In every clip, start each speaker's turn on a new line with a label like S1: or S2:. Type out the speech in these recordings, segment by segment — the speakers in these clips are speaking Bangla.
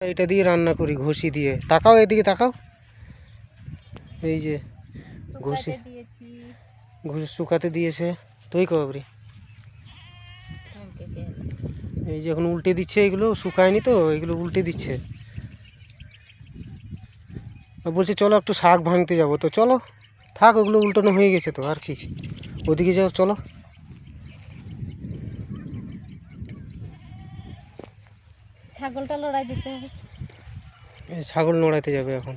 S1: এটা দিয়ে রান্না করি ঘষি দিয়ে। তাকাও এদিকে তাকাও, এই যে ঘষি ঘষি শুকাতে দিয়েছে তুই কবরি। এই যে এখন উল্টে দিচ্ছে, এগুলো শুকায়নি তো, এগুলো উল্টে দিচ্ছে। বলছে চলো একটু শাক ভাঙতে যাবো, তো চলো থাক, ওগুলো উল্টানো হয়ে গেছে তো আর কি, ওদিকে যাও চলো।
S2: ছাগলটা লড়াই দিতে হবে,
S1: ছাগল নড়াইতে যাবে এখন।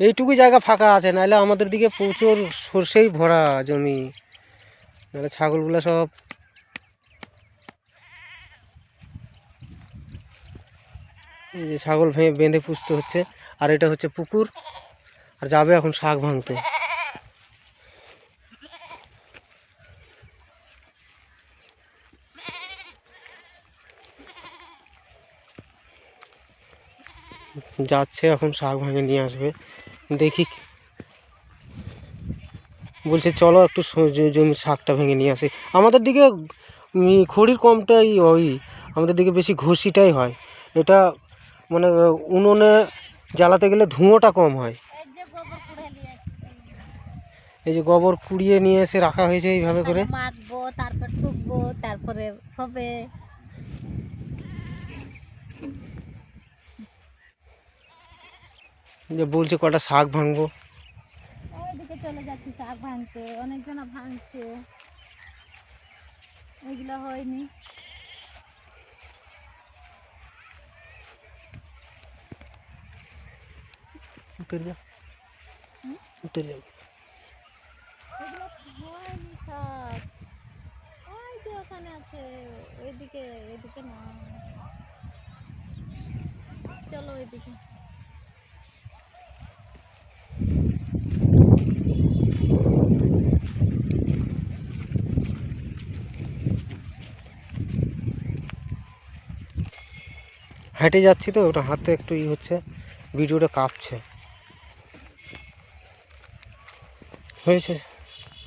S1: এইটুকু জায়গা ফাঁকা আছে, নাহলে আমাদের দিকে প্রচুর সরষেই ভরা জমি, নাহলে ছাগলগুলো সব। এই যে ছাগল বেঁধে পুষতে হচ্ছে, আর এটা হচ্ছে পুকুর, আর যাবে এখন শাক ভাঙতে। যাচ্ছে এখন শাক ভাঙে নিয়ে আসবে, দেখি। বলছে চলো একটু জমির শাকটা ভেঙে নিয়ে আসি। আমাদের দিকে খড়ির কমটাই ওই, আমাদের দিকে বেশি ঘষিটাই হয়। এটা মানে উনুনে জ্বালাতে গেলে ধুঁয়োটা কম হয়। এই যে গোবর কুড়িয়ে নিয়ে এসে রাখা হয়েছে এইভাবে করে,
S2: মাখবো তারপর টুকবো তারপরে হবে।
S1: যে বলছে কটা শাক ভাঙবো,
S2: ওইদিকে চলে যাচ্ছি শাক ভাঙতে, অনেকজন ভাঙছে, এগুলো হয়নি।
S1: উঠে যা উঠে যা।
S2: এগুলো হয়নি শাক, ওই যে ওখানে আছে, ওইদিকে, এদিকে না, চলো ওইদিকে।
S1: হেঁটে যাচ্ছি তো, ওটা হাতে একটু হচ্ছে, ভিডিওটা কাঁপছে। হয়েছে।